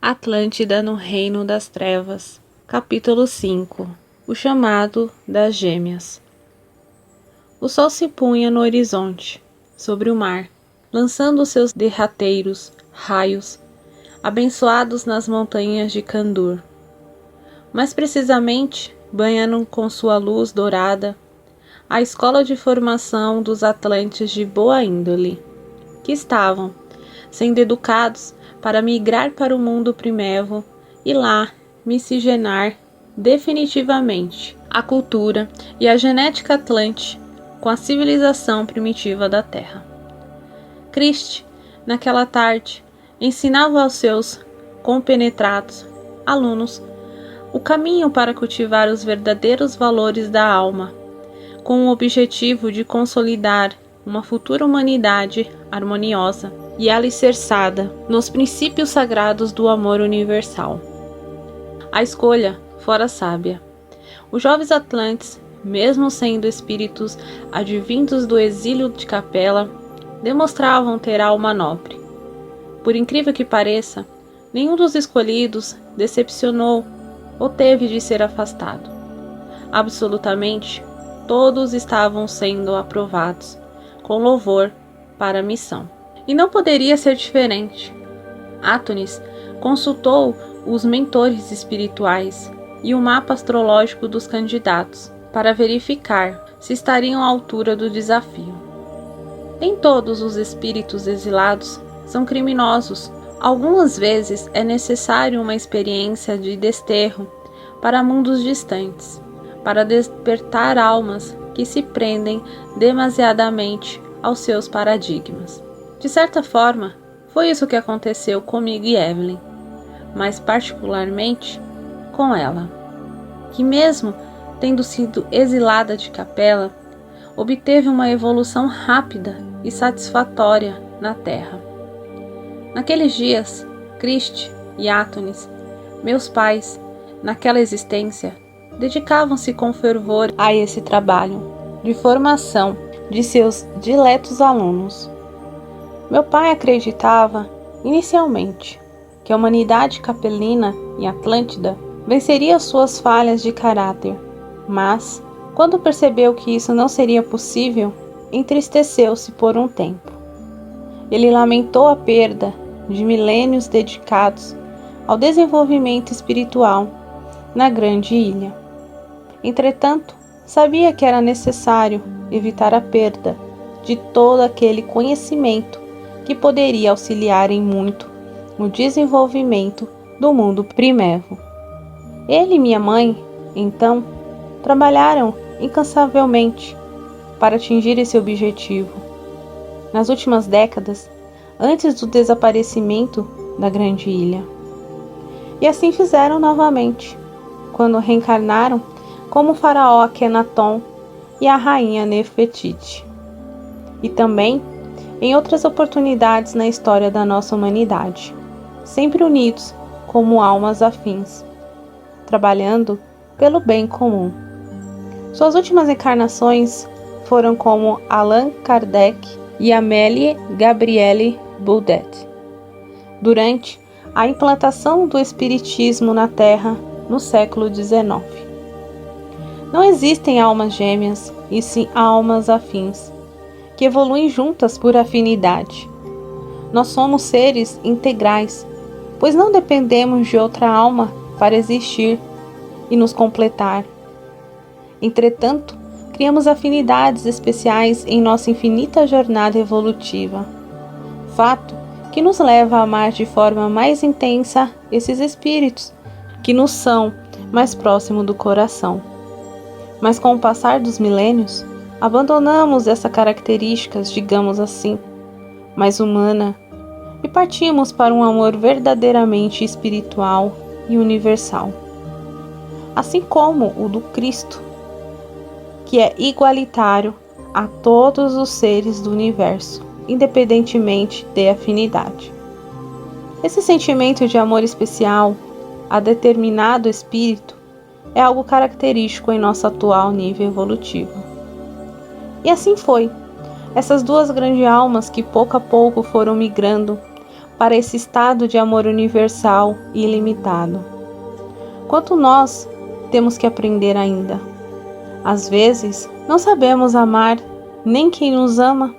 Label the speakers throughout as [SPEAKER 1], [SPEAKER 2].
[SPEAKER 1] Atlântida no Reino das Trevas. Capítulo 5. O chamado das gêmeas. O sol se punha no horizonte, sobre o mar, lançando seus derrateiros raios, abençoados nas montanhas de Kandur. Mais precisamente, banhando com sua luz dourada a escola de formação dos atlantes de boa índole, que estavam sendo educados para migrar para o mundo primevo e lá miscigenar definitivamente a cultura e a genética atlante com a civilização primitiva da Terra. Christ, naquela tarde, ensinava aos seus compenetrados alunos o caminho para cultivar os verdadeiros valores da alma, com o objetivo de consolidar uma futura humanidade harmoniosa e alicerçada nos princípios sagrados do amor universal. A escolha fora sábia. Os jovens atlantes, mesmo sendo espíritos advindos do exílio de Capela, demonstravam ter alma nobre. Por incrível que pareça, nenhum dos escolhidos decepcionou ou teve de ser afastado. Absolutamente, todos estavam sendo aprovados com louvor para a missão. E não poderia ser diferente. Átonis consultou os mentores espirituais e o mapa astrológico dos candidatos para verificar se estariam à altura do desafio. Nem todos os espíritos exilados são criminosos. Algumas vezes é necessário uma experiência de desterro para mundos distantes, para despertar almas que se prendem demasiadamente aos seus paradigmas. De certa forma, foi isso que aconteceu comigo e Evelyn, mas particularmente com ela, que mesmo tendo sido exilada de Capela, obteve uma evolução rápida e satisfatória na Terra. Naqueles dias, Christ e Átonis, meus pais, naquela existência, dedicavam-se com fervor a esse trabalho de formação de seus diletos alunos. Meu pai acreditava, inicialmente, que a humanidade capelina e atlântida venceria suas falhas de caráter, mas, quando percebeu que isso não seria possível, entristeceu-se por um tempo. Ele lamentou a perda de milênios dedicados ao desenvolvimento espiritual na grande ilha. Entretanto, sabia que era necessário evitar a perda de todo aquele conhecimento que poderia auxiliar em muito no desenvolvimento do mundo primevo. Ele e minha mãe, então, trabalharam incansavelmente para atingir esse objetivo. Nas últimas décadas, antes do desaparecimento da grande ilha. E assim fizeram novamente, quando reencarnaram como o faraó Akhenaton e a rainha Nefertiti. E também em outras oportunidades na história da nossa humanidade, sempre unidos como almas afins, trabalhando pelo bem comum. Suas últimas encarnações foram como Allan Kardec e Amélie Gabrielle Baudet, durante a implantação do Espiritismo na Terra no século XIX. Não existem almas gêmeas, e sim almas afins, que evoluem juntas por afinidade. Nós somos seres integrais, pois não dependemos de outra alma para existir e nos completar. Entretanto, criamos afinidades especiais em nossa infinita jornada evolutiva, fato que nos leva a amar de forma mais intensa esses espíritos que nos são mais próximos do coração. Mas com o passar dos milênios, abandonamos essas características, digamos assim, mais humana, e partimos para um amor verdadeiramente espiritual e universal, assim como o do Cristo, que é igualitário a todos os seres do universo, independentemente de afinidade. Esse sentimento de amor especial a determinado espírito é algo característico em nosso atual nível evolutivo. E assim foi. Essas duas grandes almas que pouco a pouco foram migrando para esse estado de amor universal e ilimitado. Quanto nós temos que aprender ainda. Às vezes, não sabemos amar nem quem nos ama.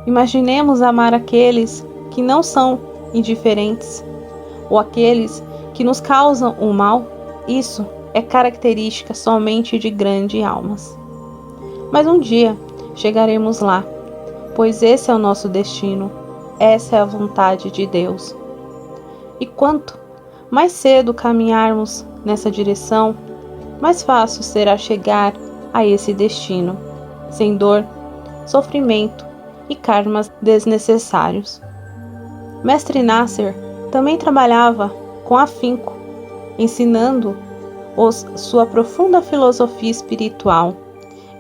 [SPEAKER 1] Imaginemos amar aqueles que não são indiferentes ou aqueles que nos causam o mal. Isso é característica somente de grandes almas. Mas um dia chegaremos lá, pois esse é o nosso destino, essa é a vontade de Deus. E quanto mais cedo caminharmos nessa direção, mais fácil será chegar a esse destino, sem dor, sofrimento e karmas desnecessários. Mestre Nasser também trabalhava com afinco, ensinando-os sua profunda filosofia espiritual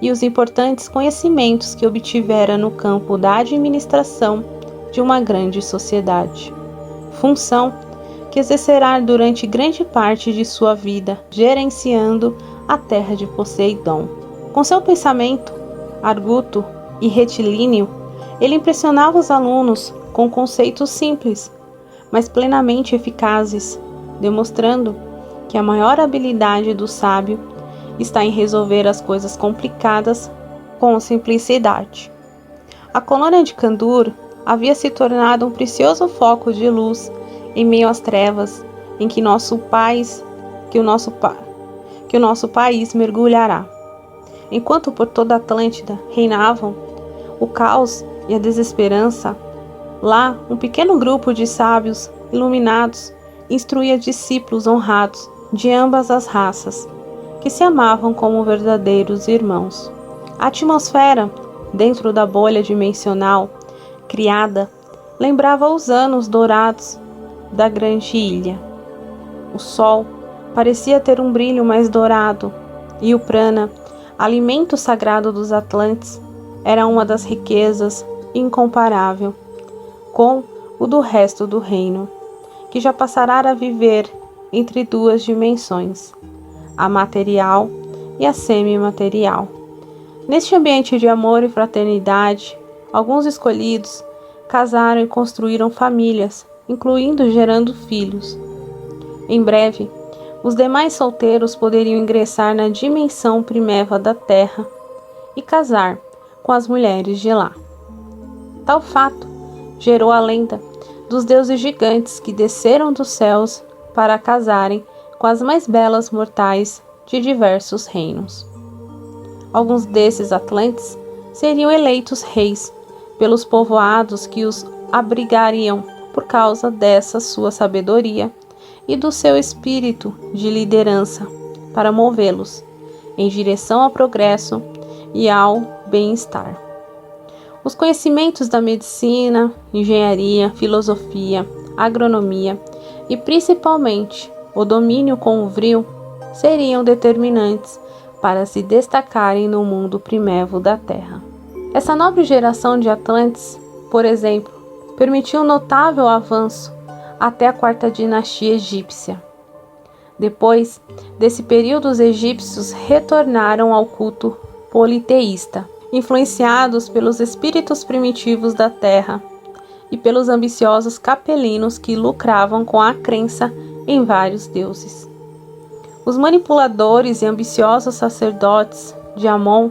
[SPEAKER 1] e os importantes conhecimentos que obtivera no campo da administração de uma grande sociedade. Função que exercerá durante grande parte de sua vida, gerenciando a terra de Poseidon. Com seu pensamento arguto e retilíneo, ele impressionava os alunos com conceitos simples, mas plenamente eficazes, demonstrando que a maior habilidade do sábio está em resolver as coisas complicadas com simplicidade. A colônia de Kandur havia se tornado um precioso foco de luz em meio às trevas em que o nosso país mergulhará. Enquanto por toda a Atlântida reinavam o caos e a desesperança, lá um pequeno grupo de sábios iluminados instruía discípulos honrados de ambas as raças, que se amavam como verdadeiros irmãos. A atmosfera, dentro da bolha dimensional criada, lembrava os anos dourados da grande ilha. O sol parecia ter um brilho mais dourado, e o prana, alimento sagrado dos Atlantes, era uma das riquezas incomparável com o do resto do reino, que já passará a viver entre duas dimensões, a material e a semimaterial. Neste ambiente de amor e fraternidade, alguns escolhidos casaram e construíram famílias, incluindo gerando filhos. Em breve, os demais solteiros poderiam ingressar na dimensão primeva da Terra e casar com as mulheres de lá. Tal fato gerou a lenda dos deuses gigantes que desceram dos céus para casarem com as mais belas mortais de diversos reinos. Alguns desses atlantes seriam eleitos reis pelos povoados que os abrigariam por causa dessa sua sabedoria e do seu espírito de liderança para movê-los em direção ao progresso e ao bem-estar. Os conhecimentos da medicina, engenharia, filosofia, agronomia e principalmente o domínio com o vril seriam determinantes para se destacarem no mundo primevo da Terra. Essa nobre geração de Atlantes, por exemplo, permitiu um notável avanço até a quarta dinastia egípcia. Depois desse período, os egípcios retornaram ao culto politeísta, influenciados pelos espíritos primitivos da terra e pelos ambiciosos capelinos que lucravam com a crença em vários deuses. Os manipuladores e ambiciosos sacerdotes de Amon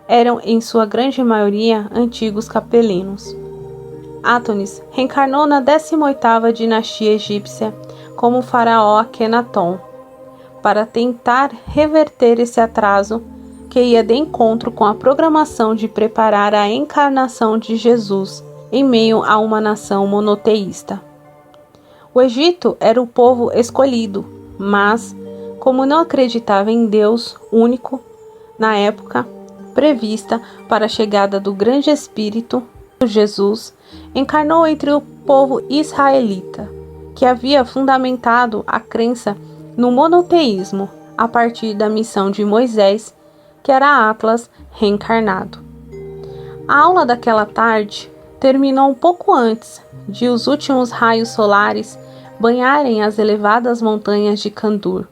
[SPEAKER 1] eram, em sua grande maioria, antigos capelinos. Átonis reencarnou na 18ª dinastia egípcia como faraó Akenaton, para tentar reverter esse atraso que ia de encontro com a programação de preparar a encarnação de Jesus em meio a uma nação monoteísta. O Egito era o povo escolhido, mas, como não acreditava em Deus único, na época prevista para a chegada do grande Espírito, Jesus encarnou entre o povo israelita, que havia fundamentado a crença no monoteísmo a partir da missão de Moisés, que era Atlas reencarnado. A aula daquela tarde terminou um pouco antes de os últimos raios solares banharem as elevadas montanhas de Kandur.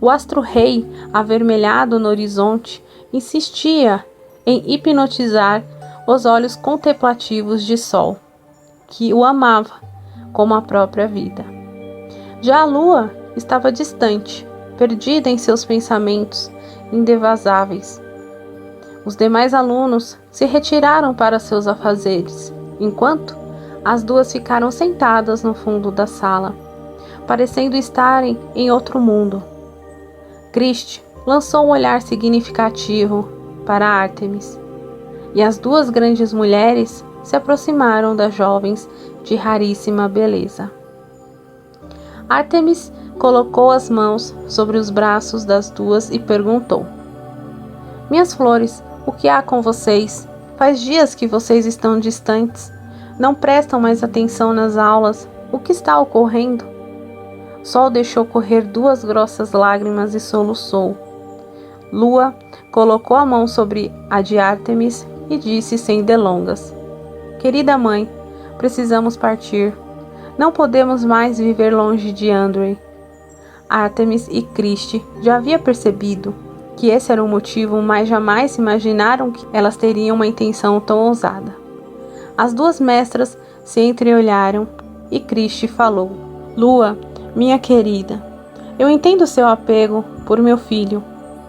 [SPEAKER 1] O astro-rei, avermelhado no horizonte, insistia em hipnotizar os olhos contemplativos de Sol, que o amava como a própria vida. Já a lua estava distante, perdida em seus pensamentos indevasáveis. Os demais alunos se retiraram para seus afazeres, enquanto as duas ficaram sentadas no fundo da sala, parecendo estarem em outro mundo. Cristi lançou um olhar significativo para Ártemis, e as duas grandes mulheres se aproximaram das jovens de raríssima beleza. Ártemis colocou as mãos sobre os braços das duas e perguntou: "Minhas flores, o que há com vocês? Faz dias que vocês estão distantes. Não prestam mais atenção nas aulas. O que está ocorrendo?" Sol deixou correr duas grossas lágrimas e soluçou. Lua colocou a mão sobre a de Ártemis e disse sem delongas: "Querida mãe, precisamos partir. Não podemos mais viver longe de Andrei." Ártemis e Cristi já havia percebido que esse era o motivo, mas jamais imaginaram que elas teriam uma intenção tão ousada. As duas mestras se entreolharam e Cristi falou: "Lua, minha querida, eu entendo seu apego por meu filho,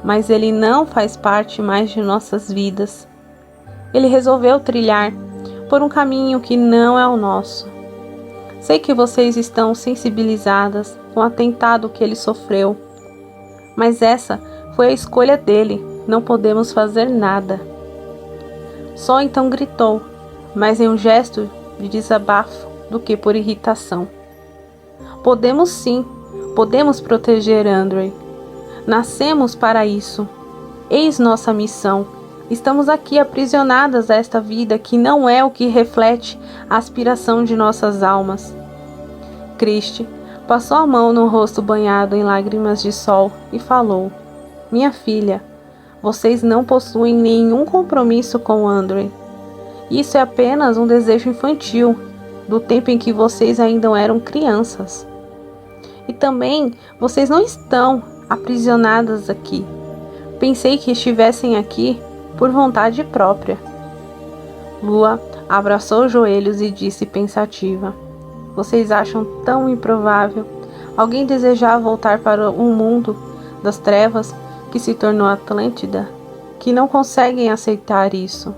[SPEAKER 1] mas ele não faz parte mais de nossas vidas. Ele resolveu trilhar por um caminho que não é o nosso. Sei que vocês estão sensibilizadas com o atentado que ele sofreu, mas essa foi a escolha dele, não podemos fazer nada." Só então gritou, mas em um gesto de desabafo do que por irritação: "Podemos sim, podemos proteger Andrei. Nascemos para isso. Eis nossa missão. Estamos aqui aprisionadas a esta vida que não é o que reflete a aspiração de nossas almas." Cristi passou a mão no rosto banhado em lágrimas de sol e falou: "Minha filha, vocês não possuem nenhum compromisso com Andrei. Isso é apenas um desejo infantil, do tempo em que vocês ainda eram crianças. E também vocês não estão aprisionadas aqui. Pensei que estivessem aqui por vontade própria." Lua abraçou os joelhos e disse pensativa: "Vocês acham tão improvável alguém desejar voltar para o mundo das trevas que se tornou Atlântida, que não conseguem aceitar isso.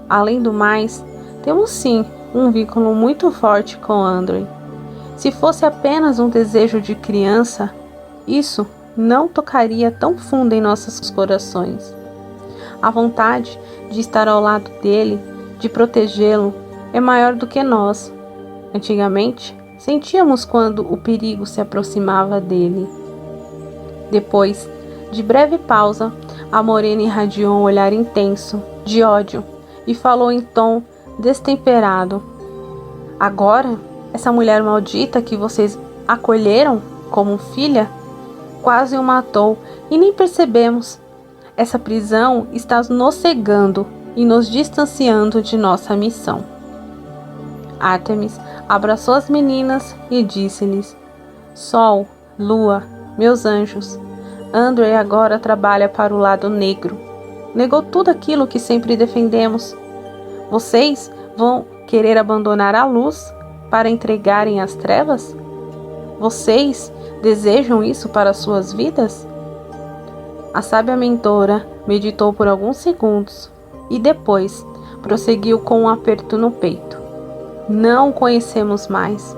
[SPEAKER 1] Além do mais, temos sim um vínculo muito forte com Andrei. Se fosse apenas um desejo de criança, isso não tocaria tão fundo em nossos corações. A vontade de estar ao lado dele, de protegê-lo, é maior do que nós. Antigamente, sentíamos quando o perigo se aproximava dele." Depois de breve pausa, a morena irradiou um olhar intenso, de ódio, e falou em tom destemperado: "Agora, essa mulher maldita que vocês acolheram como filha, quase o matou e nem percebemos. Essa prisão está nos cegando e nos distanciando de nossa missão." Ártemis abraçou as meninas e disse-lhes: "Sol, Lua, meus anjos, Andrei agora trabalha para o lado negro. Negou tudo aquilo que sempre defendemos. Vocês vão querer abandonar a luz para entregarem as trevas? Vocês desejam isso para suas vidas?" A sábia mentora meditou por alguns segundos e depois prosseguiu com um aperto no peito: "Não o conhecemos mais.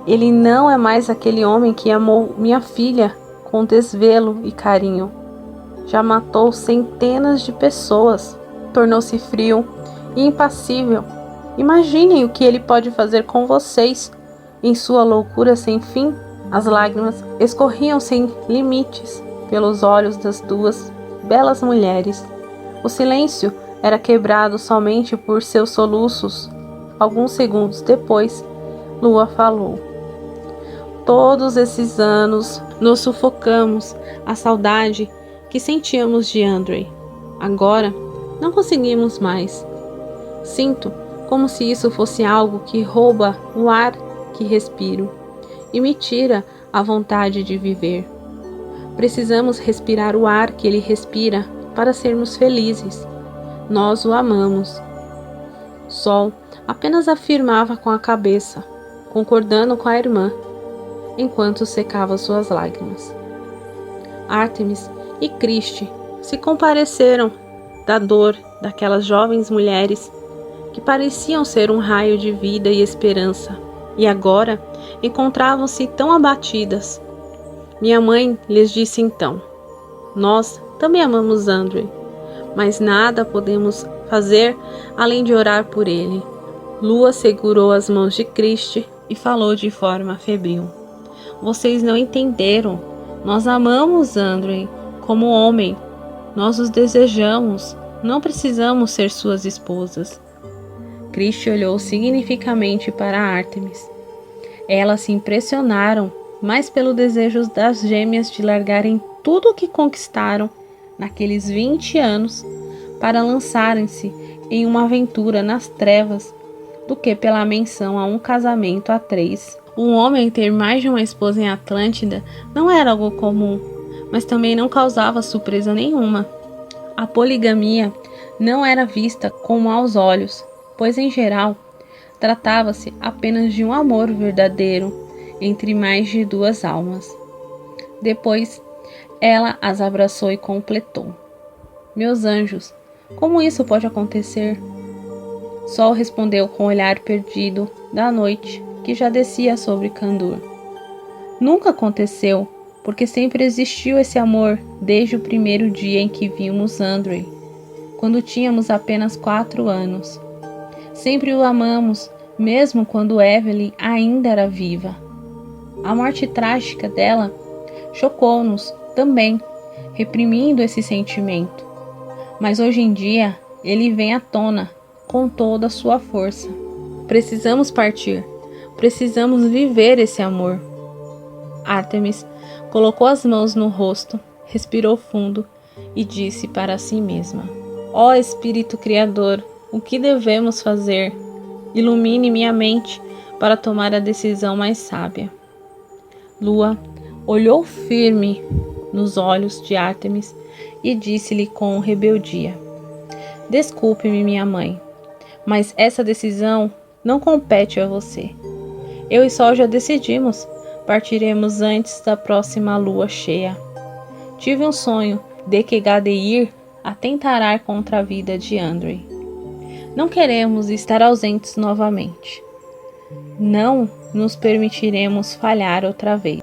[SPEAKER 1] Ele não é mais aquele homem que amou minha filha com desvelo e carinho. Já matou centenas de pessoas. Tornou-se frio e impassível. Imaginem o que ele pode fazer com vocês em sua loucura sem fim." As lágrimas escorriam sem limites pelos olhos das duas belas mulheres. O silêncio era quebrado somente por seus soluços. Alguns segundos depois, Lua falou: "Todos esses anos nos sufocamos a saudade que sentíamos de Andrei. Agora não conseguimos mais. Sinto como se isso fosse algo que rouba o ar que respiro e me tira a vontade de viver. Precisamos respirar o ar que ele respira para sermos felizes. Nós o amamos." Sol apenas afirmava com a cabeça. concordando com a irmã, enquanto secava suas lágrimas. Ártemis e Criste se compadeceram da dor daquelas jovens mulheres que pareciam ser um raio de vida e esperança, e agora encontravam-se tão abatidas. Minha mãe lhes disse então: nós também amamos Andrew, mas nada podemos fazer além de orar por ele. Lua segurou as mãos de Criste e falou de forma febril: vocês não entenderam. Nós amamos Andrew como homem. Nós os desejamos. Não precisamos ser suas esposas. Criste olhou significativamente para Ártemis. Elas se impressionaram mais pelo desejo das gêmeas de largarem tudo o que conquistaram naqueles 20 anos para lançarem-se em uma aventura nas trevas do que pela menção a um casamento a 3. Um homem ter mais de uma esposa em Atlântida não era algo comum, mas também não causava surpresa nenhuma. A poligamia não era vista com maus olhos, pois em geral tratava-se apenas de um amor verdadeiro entre mais de 2 almas. Depois ela as abraçou e completou: meus anjos, como isso pode acontecer? Sol respondeu com o olhar perdido da noite que já descia sobre Candur. Nunca aconteceu, porque sempre existiu esse amor desde o primeiro dia em que vimos Andrew, quando tínhamos apenas 4 anos. Sempre o amamos, mesmo quando Evelyn ainda era viva. A morte trágica dela chocou-nos também, reprimindo esse sentimento. Mas hoje em dia, ele vem à tona com toda a sua força. Precisamos partir. Precisamos viver esse amor. Ártemis colocou as mãos no rosto, respirou fundo e disse para si mesma: ó Espírito Criador, o que devemos fazer? Ilumine minha mente para tomar a decisão mais sábia. Lua olhou firme nos olhos de Ártemis e disse-lhe com rebeldia: desculpe-me, minha mãe, mas essa decisão não compete a você. Eu e Sol já decidimos. Partiremos antes da próxima lua cheia. Tive um sonho de que Gadeir atentará contra a vida de Andrew. Não queremos estar ausentes novamente. Não nos permitiremos falhar outra vez.